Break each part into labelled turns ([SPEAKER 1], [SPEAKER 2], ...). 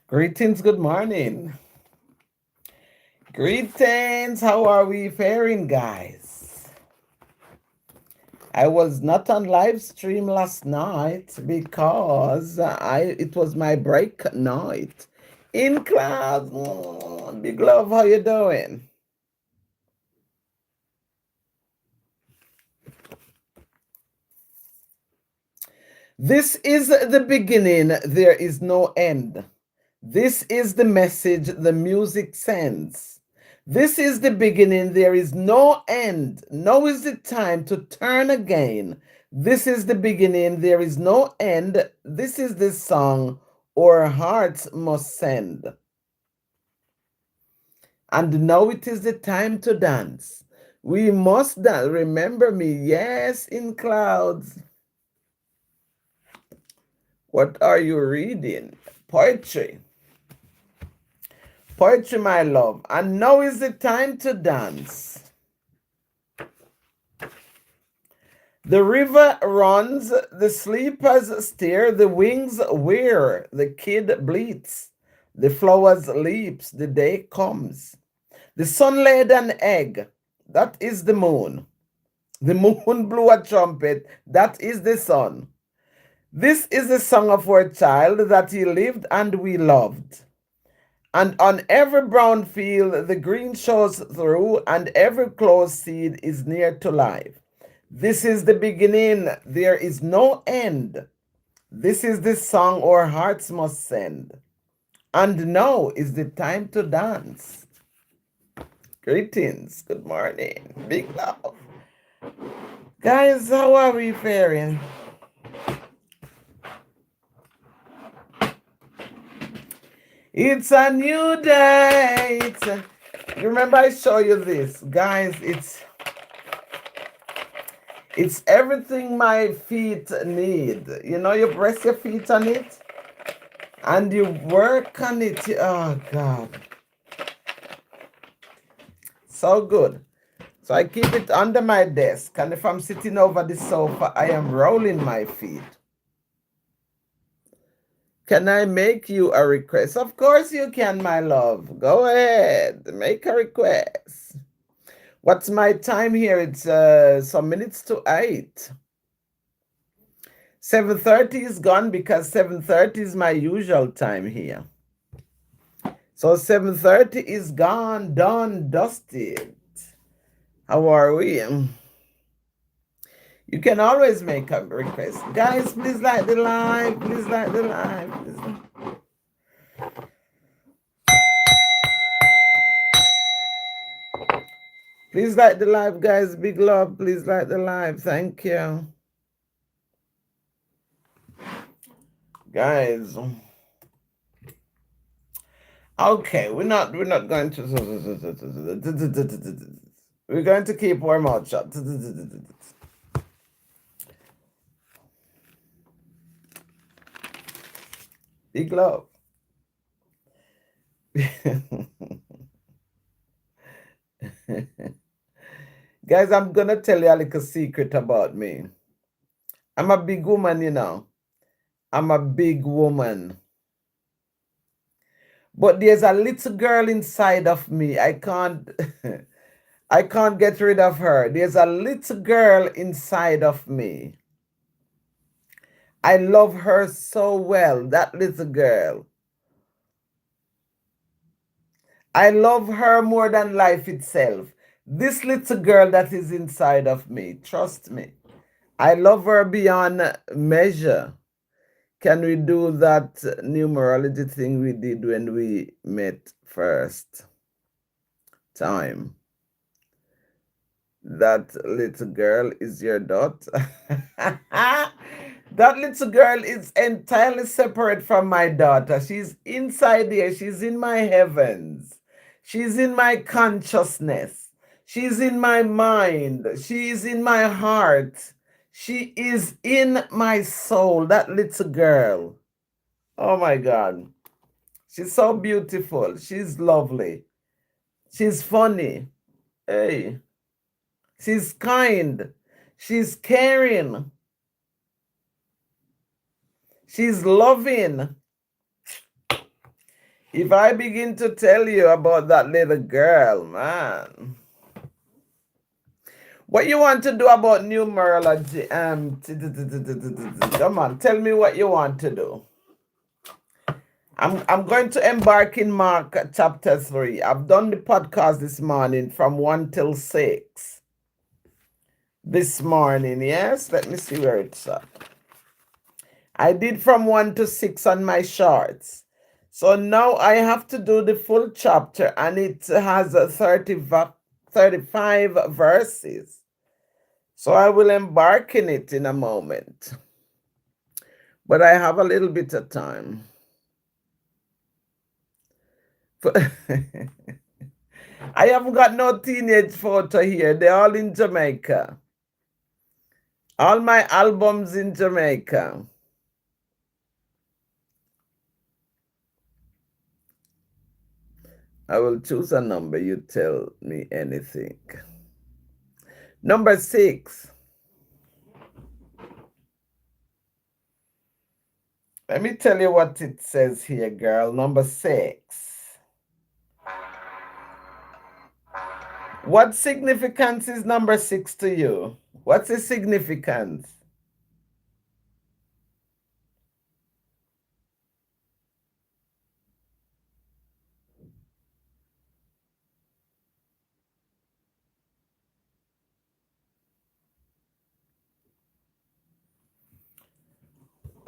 [SPEAKER 1] Greetings, good morning. Greetings, how are we faring, guys? I was not on live stream last night because it was my break night. In class, big love, how you doing? This is the beginning, there is no end. This is the message the music sends. This is the beginning, there is no end. Now is the time to turn again. This is the beginning, there is no end. This is the song our hearts must send. And now it is the time to dance. We must dance. Remember me, yes, in clouds. What are you reading? Poetry. Poetry, my love. And now is the time to dance. The river runs, the sleepers stir, the wings wear, the kid bleats, the flowers leaps, the day comes. The sun laid an egg, that is the moon. The moon blew a trumpet, that is the sun. This is the song of our child that he lived and we loved. And on every brown field the green shows through, and every closed seed is near to life. This is the beginning, there is no end. This is the song our hearts must send. And now is the time to dance. Greetings, good morning, big love. Guys, how are we faring? It's a new day. Remember I show you this. Guys, it's everything my feet need. You know, you press your feet on it and you work on it. Oh, God. So good. So I keep it under my desk. And if I'm sitting over the sofa, I am rolling my feet. Can I make you a request? Of course you can, my love. Go ahead. Make a request. What's my time here? It's some minutes to 8. 7:30 is gone because 7:30 is my usual time here. So 7:30 is gone, done, dusted. How are we? You can always make a request. Guys, please like the live. Please like the live. Please like the live, guys. Big love. Please like the live. Thank you. Guys. Okay, we're not going to we're going to keep our mouth shut. Big love. Guys, I'm gonna tell you a little secret about me. I'm a big woman, you know. I'm a big woman. But there's a little girl inside of me. I can't I can't get rid of her. There's a little girl inside of me. I love her so well, that little girl. I love her more than life itself. This little girl that is inside of me, trust me. I love her beyond measure. Can we do that numerology thing we did when we met first time? That little girl is your daughter. That little girl is entirely separate from my daughter. She's inside here. She's in my heavens. She's in my consciousness. She's in my mind. She's in my heart. She is in my soul, that little girl. Oh my God. She's so beautiful. She's lovely. She's funny. Hey. She's kind. She's caring. She's loving. If I begin to tell you about that little girl, man, what you want to do about numerology? Come on, tell me what you want to do. I'm going to embark in Mark chapter 3. I've done the podcast this morning from 1 till 6. This morning, yes? Let me see where it's at. I did from 1 to 6 on my shorts. So now I have to do the full chapter, and it has 35 verses. So I will embark in it in a moment. But I have a little bit of time. I haven't got no teenage photo here. They're all in Jamaica. All my albums in Jamaica. I will choose a number. You tell me anything. Number 6. Let me tell you what it says here, girl. Number 6. What significance is number 6 to you? What's the significance?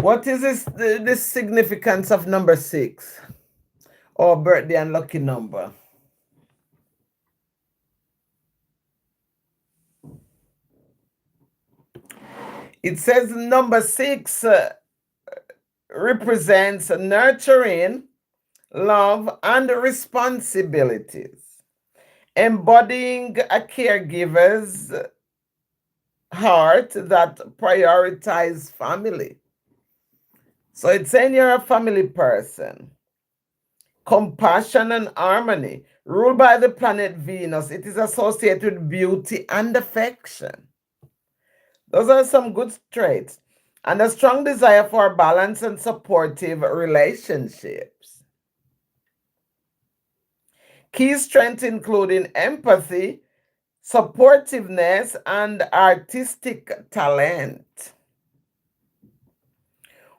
[SPEAKER 1] What is the significance of number 6? Or birthday and lucky number? It says number 6 represents nurturing, love, and responsibilities, embodying a caregiver's heart that prioritizes family. So it's saying you're a family person. Compassion and harmony. Ruled by the planet Venus, it is associated with beauty and affection. Those are some good traits. And a strong desire for balance and supportive relationships. Key strengths including empathy, supportiveness, and artistic talent.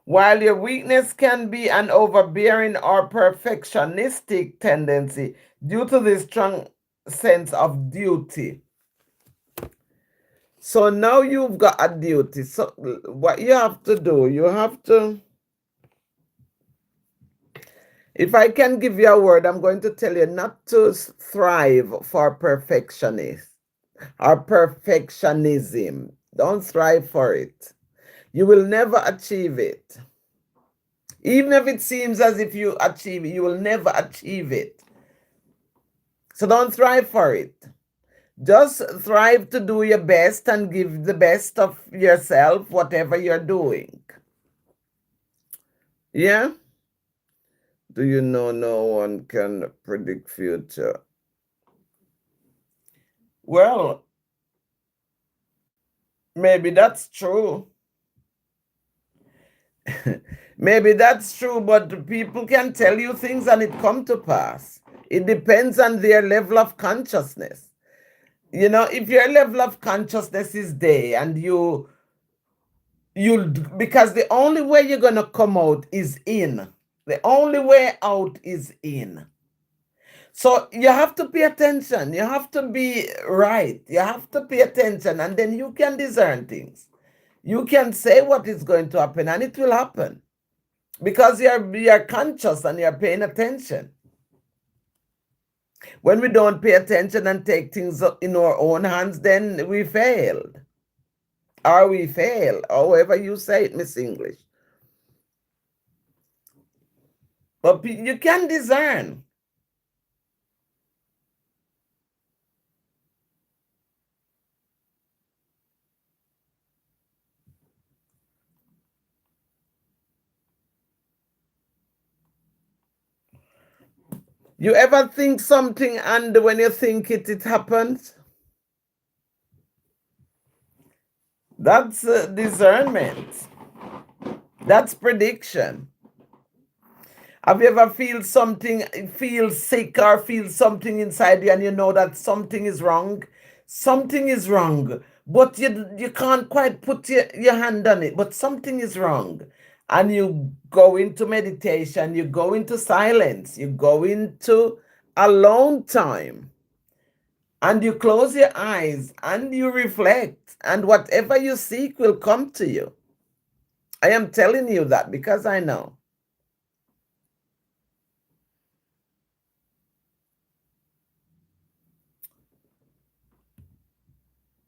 [SPEAKER 1] While your weakness can be an overbearing or perfectionistic tendency due to the strong sense of duty. So now you've got a duty. So what you have to do, you have to, if I can give you a word, I'm going to tell you not to thrive for perfectionist or perfectionism. Don't strive for it. You will never achieve it. Even if it seems as if you achieve it, you will never achieve it. So don't strive for it. Just strive to do your best and give the best of yourself, whatever you're doing. Yeah? Do you know no one can predict future? Well, maybe that's true. Maybe that's true, but people can tell you things and it come to pass. It depends on their level of consciousness. You know, if your level of consciousness is there and you'll because the only way you're gonna come out is in. The only way out is in. So you have to pay attention. You have to be right. You have to pay attention, and then you can discern things. You can say what is going to happen, and it will happen because you're conscious and you're paying attention. When we don't pay attention and take things in our own hands, then we failed. Or we fail, however you say it, Miss English. But you can discern. You ever think something and when you think it, it happens? That's discernment. That's prediction. Have you ever feel sick or feel something inside you and you know that something is wrong? Something is wrong, but you can't quite put your hand on it, but something is wrong. And you go into meditation, you go into silence, you go into alone time, and you close your eyes and you reflect, and whatever you seek will come to you. I am telling you that because I know.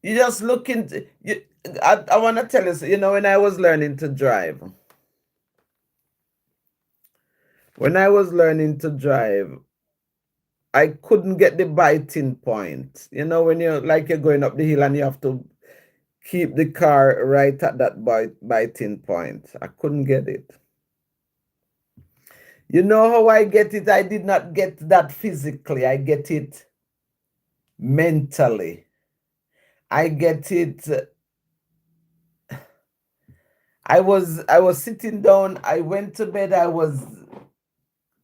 [SPEAKER 1] You just look into you. I want to tell you, when I was learning to drive, when I was learning to drive, I couldn't get the biting point. When you're going up the hill and you have to keep the car right at that biting point. I couldn't get it. You know how I get it? I did not get that physically. I get it mentally. I get it. I was sitting down. I went to bed.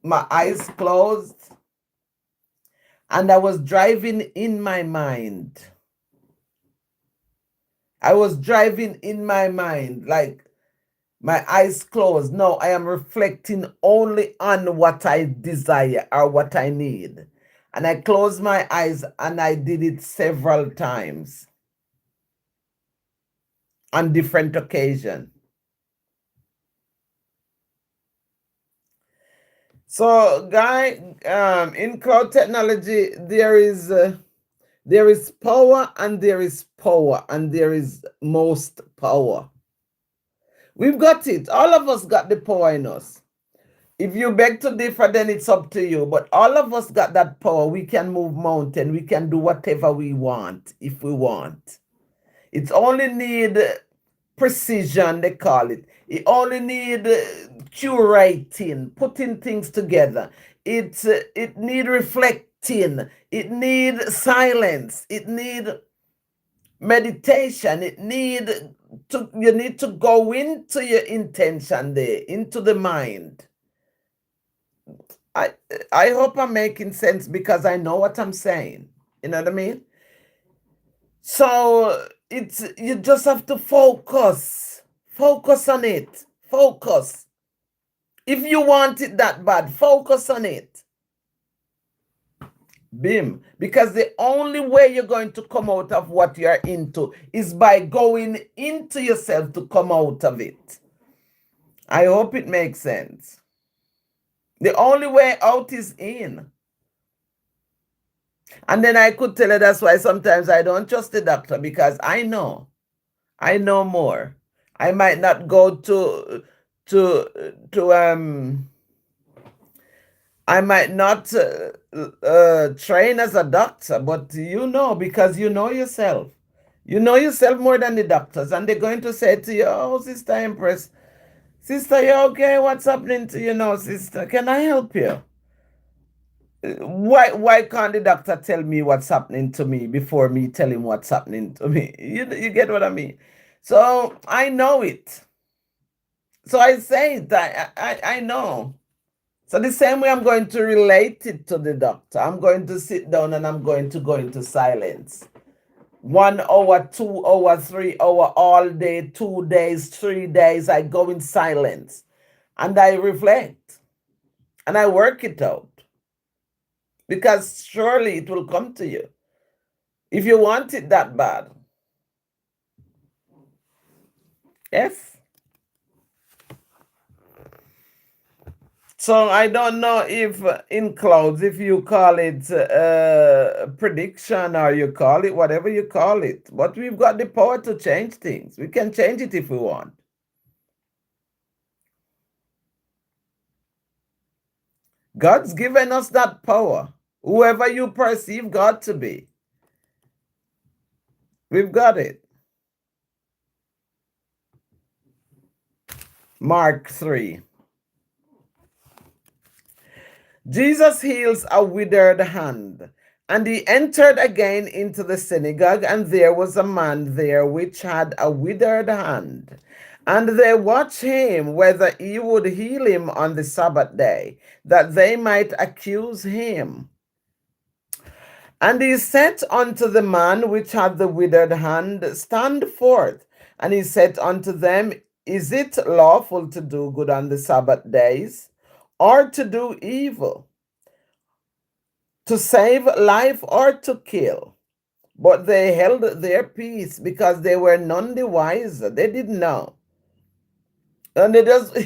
[SPEAKER 1] My eyes closed, and I was driving in my mind. I was driving in my mind, like my eyes closed. No, I am reflecting only on what I desire or what I need. And I closed my eyes and I did it several times on different occasions. So, Guy, in cloud technology, there is power and there is power and there is most power. We've got it. All of us got the power in us. If you beg to differ, then it's up to you. But all of us got that power. We can move mountain. We can do whatever we want if we want. It only need precision, they call it. It only need curating, putting things together. It need reflecting. It need silence. It need meditation. You need to go into your intention there, into the mind. I hope I'm making sense because I know what I'm saying. You know what I mean? So you just have to focus. Focus on it. Focus. If you want it that bad, focus on it. Bim. Because the only way you're going to come out of what you're into is by going into yourself to come out of it. I hope it makes sense. The only way out is in. And then I could tell you that's why sometimes I don't trust the doctor, because I know more. I might not go to I might not train as a doctor, but because you know yourself. You know yourself more than the doctors, and they're going to say to you, "Oh, Sister Empress, sister, you okay? What's happening to you now, sister? Can I help you?" Why can't the doctor tell me what's happening to me before me tell him what's happening to me? You get what I mean? So I know it. So I say it. I know. So the same way I'm going to relate it to the doctor. I'm going to sit down and I'm going to go into silence. 1 hour, 2 hour, 3 hour, all day, 2 days, 3 days, I go in silence and I reflect and I work it out, because surely it will come to you if you want it that bad. Yes. So I don't know if in clouds, if you call it prediction or you call it whatever you call it, but we've got the power to change things. We can change it if we want. God's given us that power. Whoever you perceive God to be, we've got it. Mark 3. Jesus heals a withered hand. And he entered again into the synagogue, and there was a man there which had a withered hand. And they watched him whether he would heal him on the Sabbath day, that they might accuse him. And he said unto the man which had the withered hand, Stand forth. And he said unto them, Is it lawful to do good on the Sabbath days, or to do evil, to save life, or to kill? But they held their peace, because they were none the wiser. They didn't know. And they just,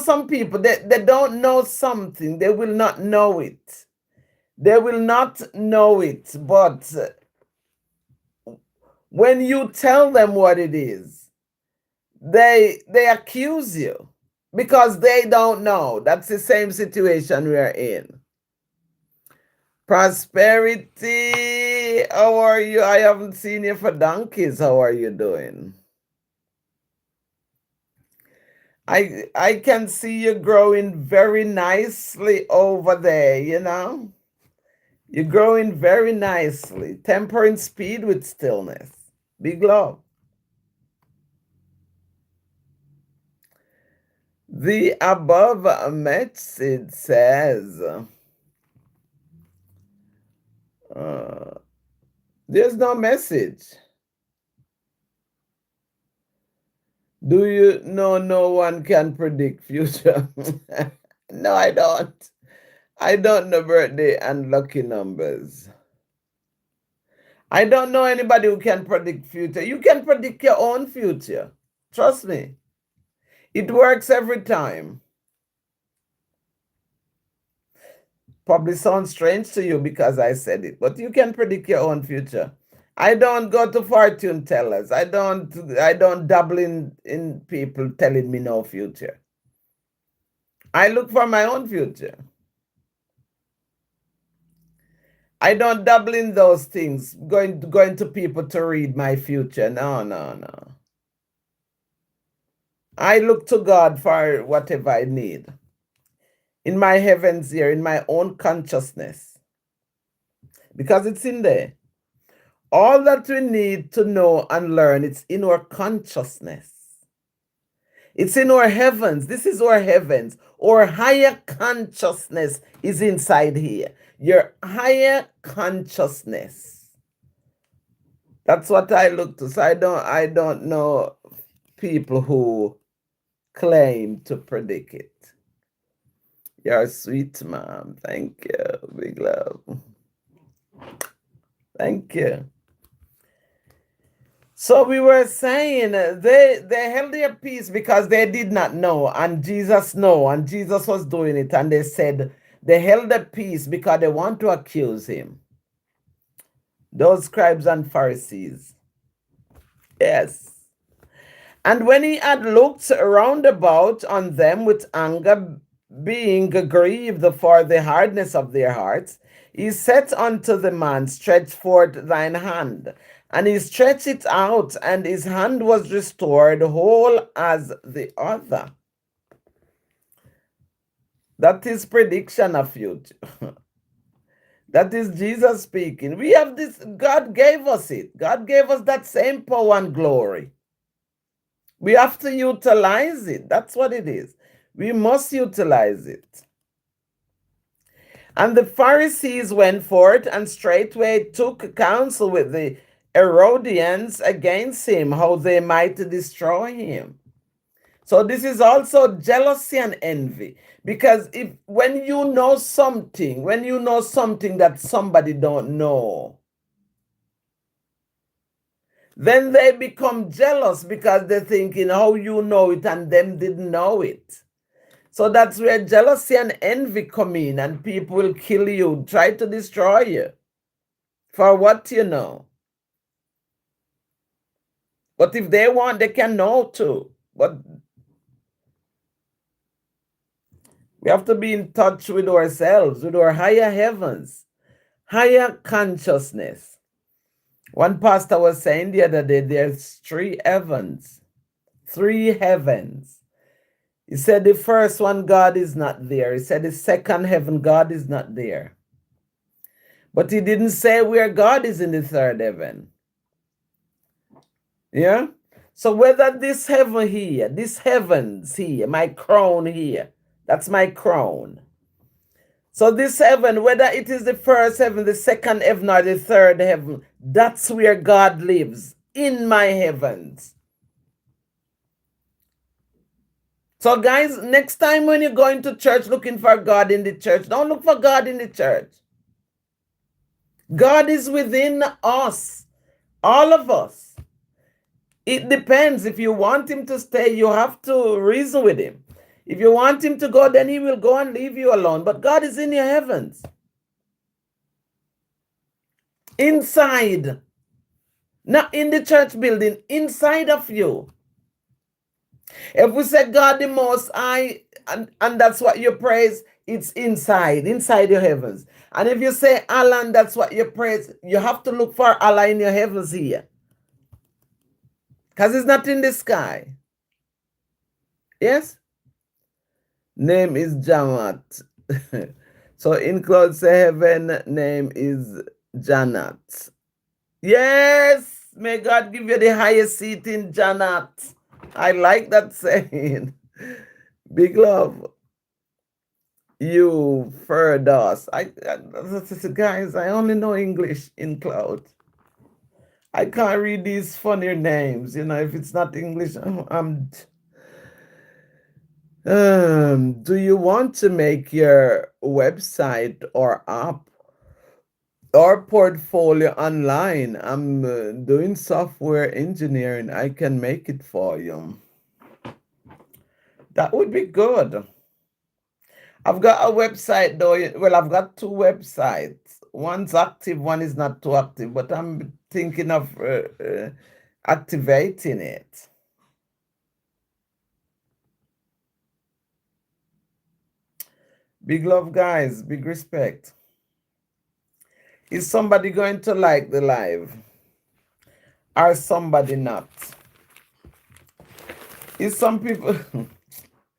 [SPEAKER 1] some people, they don't know something, they will not know it. They will not know it. But when you tell them what it is, they accuse you because they don't know. That's the same situation we're in. Prosperity, how are you? I haven't seen you for donkeys. How are you doing? I can see you growing very nicely over there, You're growing very nicely. Tempering speed with stillness. Big love. The above message says, there's no message. Do you know no one can predict future? No, I don't. I don't know birthday and lucky numbers. I don't know anybody who can predict future. You can predict your own future. Trust me. It works every time. Probably sounds strange to you because I said it, but you can predict your own future. I don't go to fortune tellers. I don't dabble in people telling me no future. I look for my own future. I don't dabble in those things, going to people to read my future. No. I look to God for whatever I need. In my heavens here, in my own consciousness. Because it's in there. All that we need to know and learn, it's in our consciousness. It's in our heavens. This is our heavens. Our higher consciousness is inside here. Your higher consciousness. That's what I look to. So I don't know people who claim to predict it. You're sweet, Mom. Thank you. Big love. Thank you. So we were saying they held their peace because they did not know, and Jesus know, and Jesus was doing it, and they said they held their peace because they want to accuse him. Those scribes and Pharisees. Yes. And when he had looked round about on them with anger, being grieved for the hardness of their hearts, he said unto the man, Stretch forth thine hand. And he stretched it out, and his hand was restored whole as the other. That is prediction of future. That is Jesus speaking. We have this, God gave us it. God gave us that same power and glory. We have to utilize it. That's what it is. We must utilize it. And the Pharisees went forth and straightway took counsel with the Herodians against him, how they might destroy him. So this is also jealousy and envy. Because when you know something that somebody don't know, then they become jealous because they're thinking how you know it and them didn't know it. So that's where jealousy and envy come in, and people will kill you, try to destroy you for what you know. But if they want, they can know too. But we have to be in touch with ourselves, with our higher heavens, higher consciousness. One pastor was saying the other day, there's 3 heavens. 3 heavens. He said the first one, God is not there. He said the second heaven, God is not there. But he didn't say where God is in the 3rd heaven. Yeah? So whether this heaven here, this heavens here, my crown here, that's my crown. So this heaven, whether it is the first heaven, the second heaven, or the third heaven, that's where God lives, in my heavens. So guys, next time when you're going to church looking for God in the church, don't look for God in the church. God is within us, all of us. It depends. If you want him to stay, you have to reason with him. If you want him to go, then he will go and leave you alone. But God is in your heavens. Inside. Not in the church building, inside of you. If we say God the Most High, and that's what you praise, it's inside your heavens. And if you say Allah, and that's what you praise, you have to look for Allah in your heavens here. Because it's not in the sky. Yes? Name is Jamat. So in clouds heaven, name is Janat. Yes! May God give you the highest seat in Janat. I like that saying. Big love. You Ferdos. Guys, I only know English in cloud. I can't read these funnier names. If it's not English, do you want to make your website or app or portfolio online? I'm doing software engineering. I can make it for you. That would be good. I've got a website though. Well, I've got two websites. One's active, one is not too active, but I'm thinking of activating it. Big love, guys. Big respect. Is somebody going to like the live? Or somebody not? Is some people...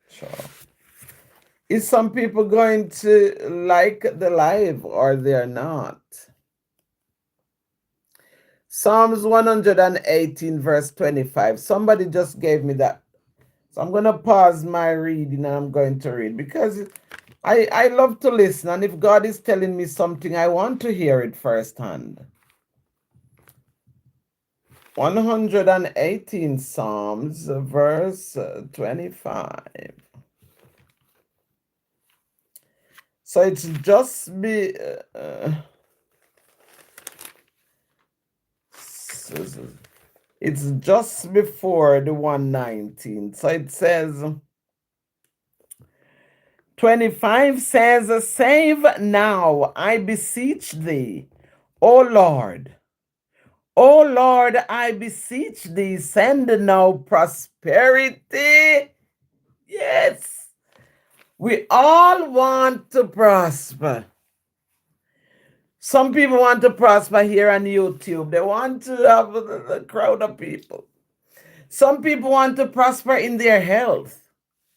[SPEAKER 1] Sure. Is some people going to like the live or they're not? Psalms 118 verse 25. Somebody just gave me that. So I'm going to pause my reading and I'm going to read because I love to listen. And if God is telling me something, I want to hear it firsthand. 118 Psalms verse 25. So it's just it's just before the 119. So it says 25 says, save now, I beseech thee, O Lord. O Lord, I beseech thee, send now prosperity. Yes. We all want to prosper. Some people want to prosper here on YouTube. They want to have a crowd of people. Some people want to prosper in their health.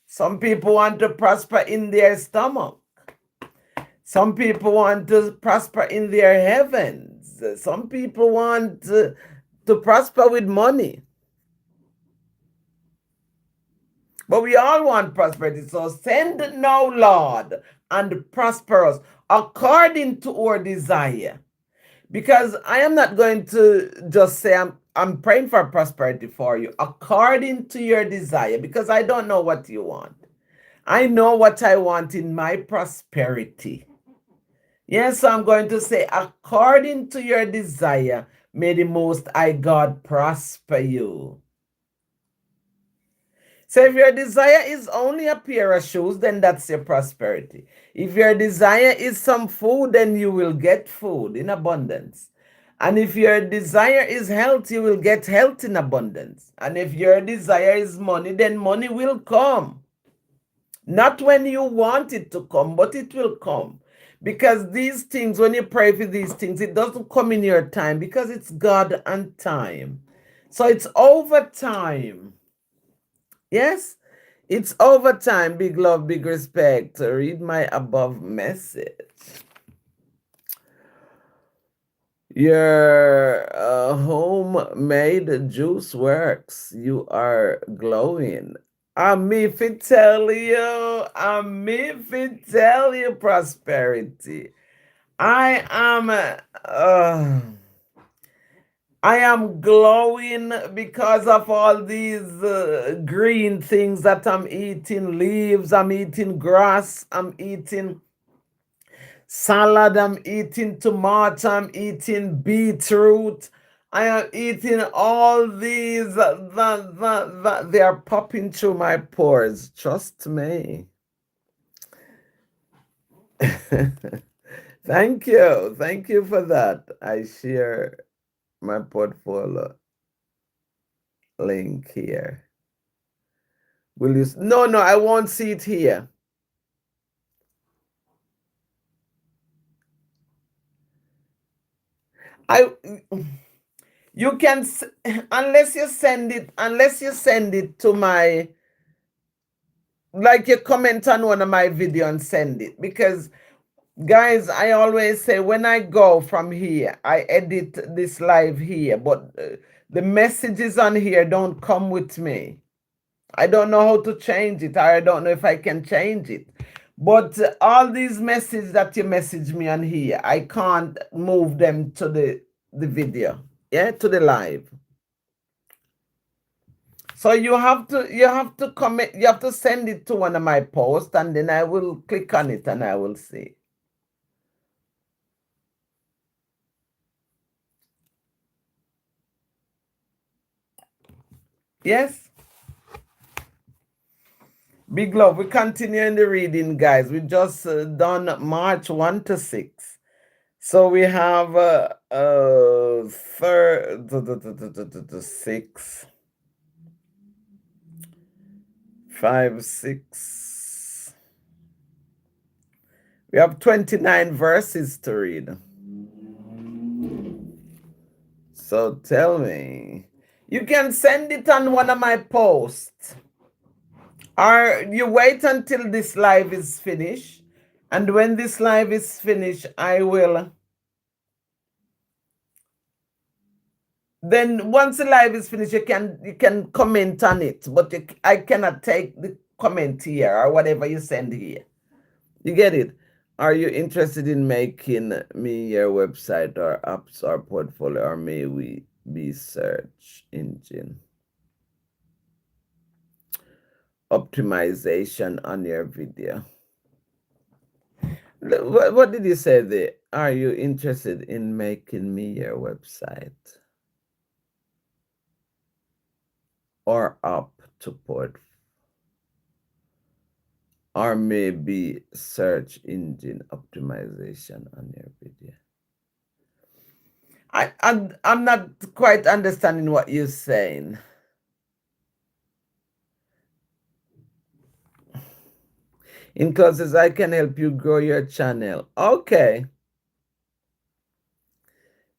[SPEAKER 1] Some people want to prosper in their stomach. Some people want to prosper in their heavens. Some people want to prosper with money. But we all want prosperity. So send now, Lord, and prosper us according to our desire. Because I am not going to just say I'm praying for prosperity for you according to your desire, because I don't know what you want. I know what I want in my prosperity. Yes, I'm going to say, according to your desire, may the Most High God prosper you. So if your desire is only a pair of shoes, then that's your prosperity. If your desire is some food, then you will get food in abundance. And if your desire is health, you will get health in abundance. And if your desire is money, then money will come. Not when you want it to come, but it will come. Because these things, when you pray for these things, it doesn't come in your time because it's God and time. So it's over time. Yes, it's over time. Big love, big respect. Read my above message. Your homemade juice works. You are glowing. I'm me fi tell you. I'm me fi tell you prosperity. I am. I am glowing because of all these green things that I'm eating. Leaves. I'm eating grass. I'm eating salad, I'm eating tomato, I'm eating beetroot, I am eating all these that they are popping through my pores. Trust me. Thank you for that. I share my portfolio link here. Will you? No, no, I won't see it here. I you can unless you send it to my, like, you comment on one of my video and send it, because guys, I always say when I go from here I edit this live here, but the messages on here don't come with me. I don't know how to change it, or I don't know if I can change it, but all these messages that you message me on here, I can't move them to the video, yeah, to the live. So you have to comment, you have to send it to one of my posts, and then I will click on it and I will see. Yes? Big love. We continue in the reading, guys. We just done March 1 to 6. So we have third 6 5 6. We have 29 verses to read. So tell me, you can send it on one of my posts, or you wait until this live is finished, and when this live is finished, I will. Then once the live is finished, you can comment on it, but I cannot take the comment here or whatever you send here. You get it? Are you interested in making me your website or apps or portfolio, or may we be search engine optimization on your video? What did you say there? Are you interested in making me your website or app to port, or maybe search engine optimization on your video? I'm not quite understanding what you're saying. In classes, I can help you grow your channel. Okay.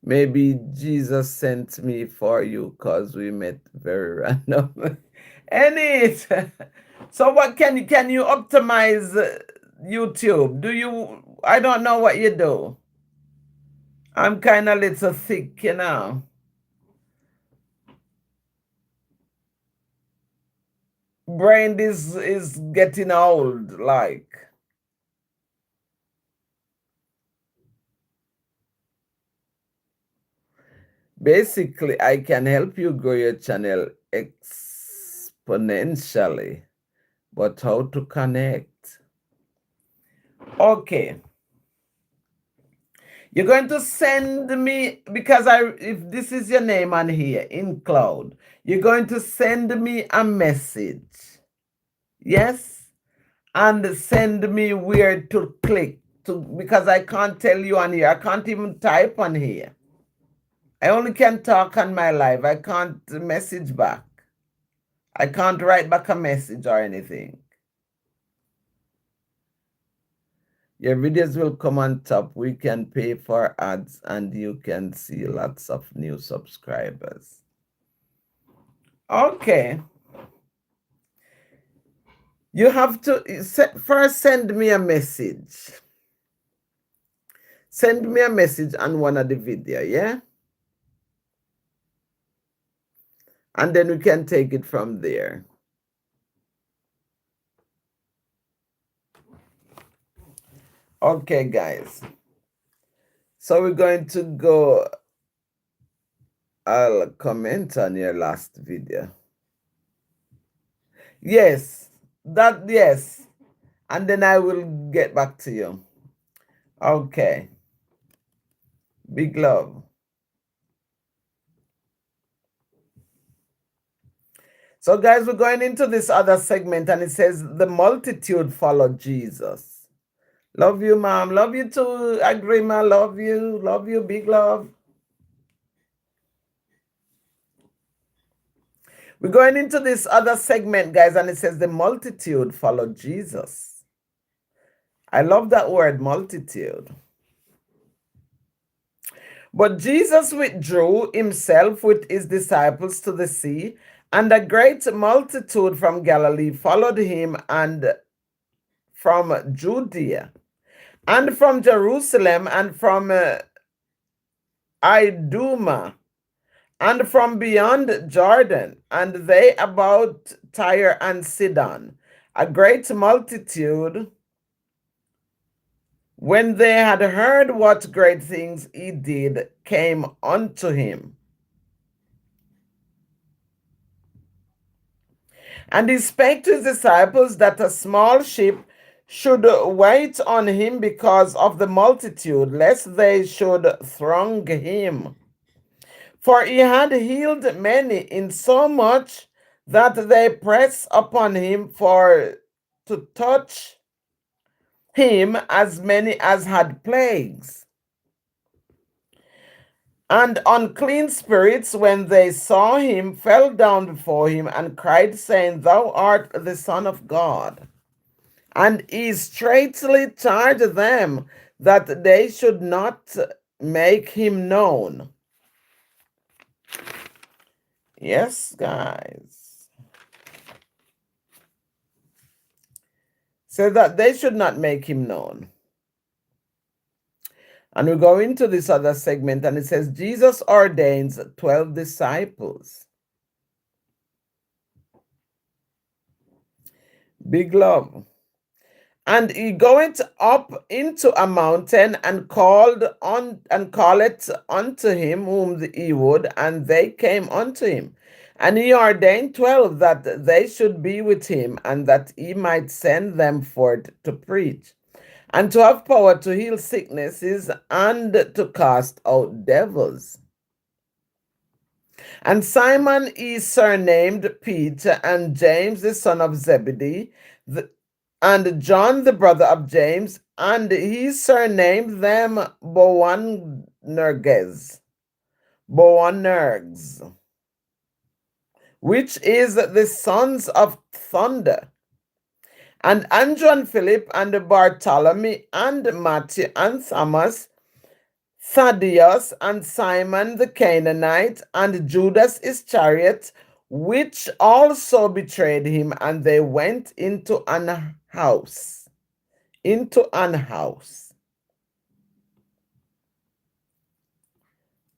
[SPEAKER 1] Maybe Jesus sent me for you because we met very random. Any so what can you optimize YouTube? Do you? I don't know what you do. I'm kind of little thick, you know. Brain is getting old, like. Basically, I can help you grow your channel exponentially, but how to connect? Okay. You're going to send me, because if this is your name on here in cloud, you're going to send me a message. Yes? And send me where to click to, because I can't tell you on here. I can't even type on here. I only can talk on my live. I can't message back. I can't write back a message or anything. Your videos will come on top. We can pay for ads and you can see lots of new subscribers. Okay. You have to first send me a message. Send me a message on one of the video, yeah? And then we can take it from there. Okay, guys. So we're going to go. I'll comment on your last video. Yes, yes. And then I will get back to you. Okay. Big love. So, guys, we're going into this other segment, and it says, the multitude followed Jesus. Love you, mom. Love you too, Agrima. Love you. Love you, big love. We're going into this other segment, guys, and it says, the multitude followed Jesus. I love that word, multitude. But Jesus withdrew himself with his disciples to the sea, and a great multitude from Galilee followed him, and from Judea, and from Jerusalem, and from Idumea, and from beyond Jordan, and they about Tyre and Sidon. A great multitude, when they had heard what great things he did, came unto him. And he spake to his disciples that a small ship should wait on him because of the multitude, lest they should throng him. For he had healed many, in so much that they pressed upon him for to touch him, as many as had plagues. And unclean spirits, when they saw him, fell down before him and cried, saying, Thou art the Son of God. And he straitly charged them that they should not make him known. Yes, guys. So that they should not make him known. And we go into this other segment, and it says, Jesus ordains 12 disciples. Big love. And he goeth up into a mountain, and called it unto him whom he would, and they came unto him. And he ordained 12 that they should be with him, and that he might send them forth to preach, and to have power to heal sicknesses, and to cast out devils. And Simon he surnamed Peter, and James the son of Zebedee, and John the brother of James, and he surnamed them Boanerges, which is the sons of thunder. And Andrew and Philip, and Bartholomew, and Matthew, and Thomas, Thaddeus, and Simon the Canaanite, and Judas Iscariot, which also betrayed him. And they went into an house.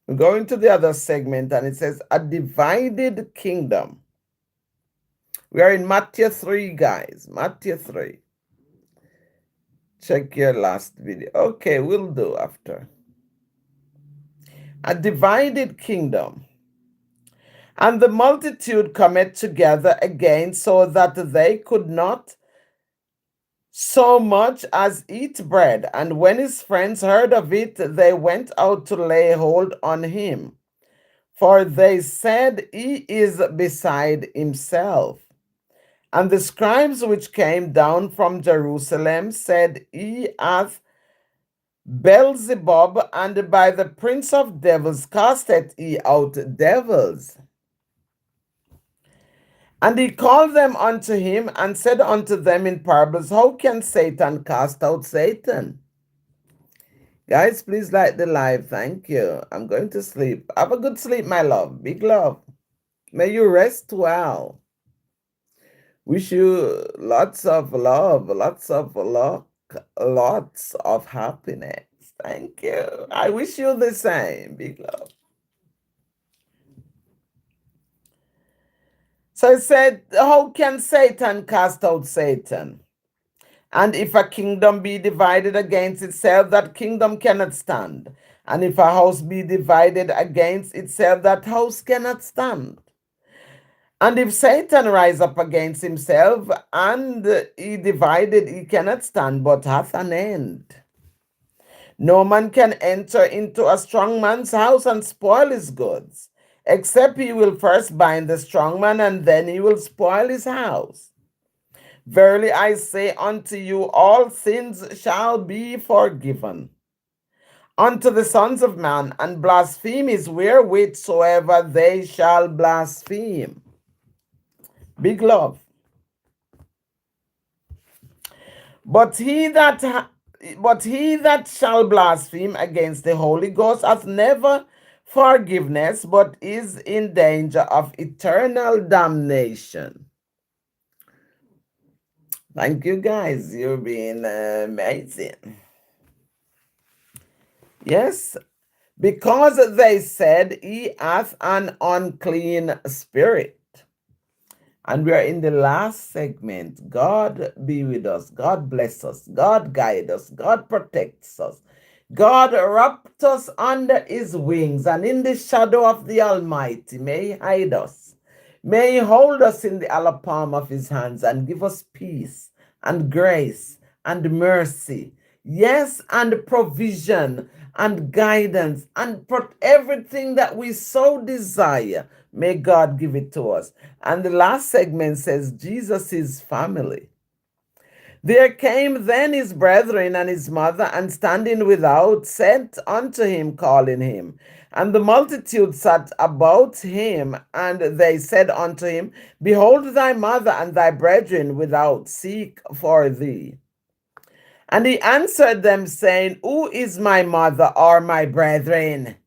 [SPEAKER 1] We're going to the other segment, and it says, a divided kingdom. We are in Matthew 3, guys. Matthew 3. Check your last video. Okay, we'll do after. A divided kingdom. And the multitude cometh together again, so that they could not so much as eat bread. And when his friends heard of it, they went out to lay hold on him. For they said, He is beside himself. And the scribes which came down from Jerusalem said, He hath Beelzebub, and by the prince of devils casteth he out devils. And he called them unto him, and said unto them in parables, How can Satan cast out Satan? Guys, please like the live. Thank you. I'm going to sleep. Have a good sleep, my love. Big love. May you rest well. Wish you lots of love, lots of luck, lots of happiness. Thank you. I wish you the same. Big love. So it said, how can Satan cast out Satan? And if a kingdom be divided against itself, that kingdom cannot stand. And if a house be divided against itself, that house cannot stand. And if Satan rise up against himself, and he divided, he cannot stand, but hath an end. No man can enter into a strong man's house and spoil his goods, except he will first bind the strong man, and then he will spoil his house. Verily I say unto you, all sins shall be forgiven unto the sons of man, and blasphemies wherewithsoever they shall blaspheme. Big love. But he that shall blaspheme against the Holy Ghost hath never forgiveness, but is in danger of eternal damnation. Thank you, guys. You've been amazing. Yes, because they said he hath an unclean spirit. And we are in the last segment. God be with us. God bless us. God guide us. God protects us. God wrapped us under his wings, and in the shadow of the Almighty may he hide us. May he hold us in the hollow palm of his hands and give us peace and grace and mercy. Yes, and provision and guidance and everything that we so desire. May God give it to us. And the last segment says, Jesus is family. There came then his brethren and his mother, and standing without, sent unto him, calling him. And the multitude sat about him, and they said unto him, Behold, thy mother and thy brethren without seek for thee. And he answered them, saying, Who is my mother or my brethren?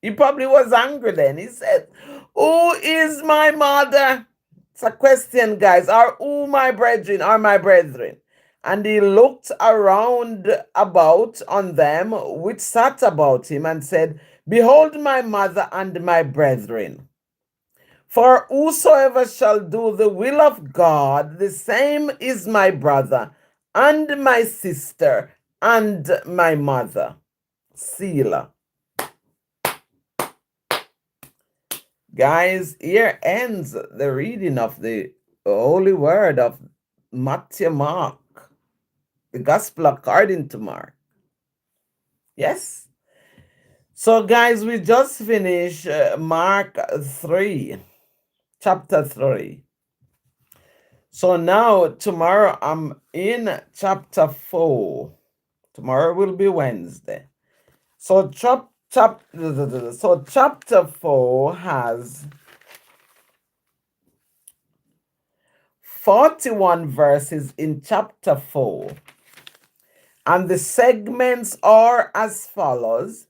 [SPEAKER 1] He probably was angry then. He said, Who is my mother? It's a question, guys. Or who my brethren are my brethren? And he looked around about on them which sat about him, and said, Behold my mother and my brethren. For whosoever shall do the will of God, the same is my brother, and my sister, and my mother. Selah. Guys, here ends the reading of the holy word of Matthew Mark, the gospel according to Mark. Yes? So, guys, we just finished Mark 3, chapter 3. So now, tomorrow, I'm in chapter 4. Tomorrow will be Wednesday. So, chapter 4 has 41 verses in chapter 4. And the segments are as follows.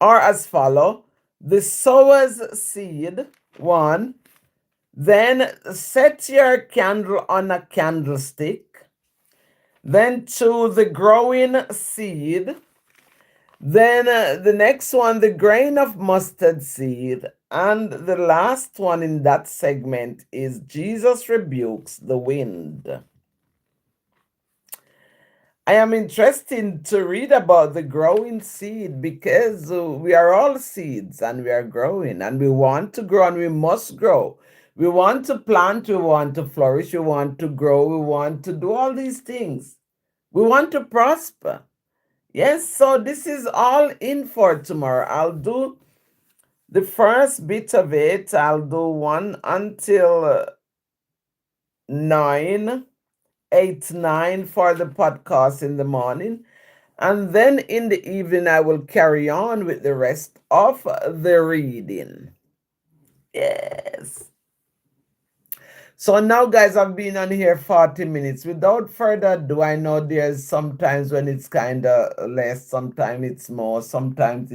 [SPEAKER 1] The sower's seed, 1. Then set your candle on a candlestick. Then 2, the growing seed. Then the next one, the grain of mustard seed. And the last one in that segment is Jesus rebukes the wind. I am interested to read about the growing seed, because we are all seeds and we are growing, and we want to grow and we must grow. We want to plant, we want to flourish, we want to grow, we want to do all these things. We want to prosper. Yes, so this is all in for tomorrow. I'll do the first bit of it. I'll do 1 until 9, 8, 9 for the podcast in the morning. And then in the evening, I will carry on with the rest of the reading. Yes. So now, guys, I've been on here 40 minutes. Without further ado, I know there's sometimes when it's kind of less, sometimes it's more, sometimes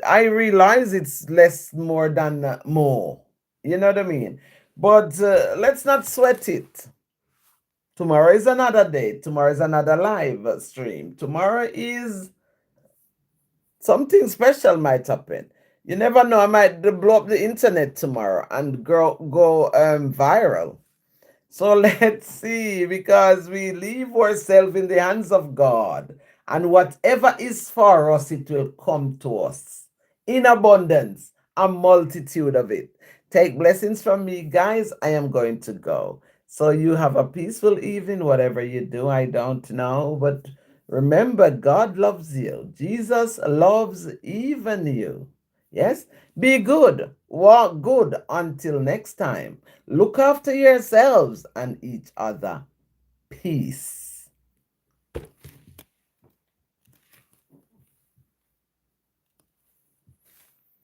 [SPEAKER 1] I realize it's less more than more. You know what I mean? But let's not sweat it. Tomorrow is another day. Tomorrow is another live stream. Tomorrow is something special might happen. You never know. I might blow up the internet tomorrow and go viral. So let's see, because we leave ourselves in the hands of God, and whatever is for us, it will come to us in abundance, a multitude of it. Take blessings from me, guys. I am going to go. So you have a peaceful evening, whatever you do. I don't know, but remember, God loves you. Jesus loves even you. Yes? Be good. Walk good until next time. Look after yourselves and each other. Peace.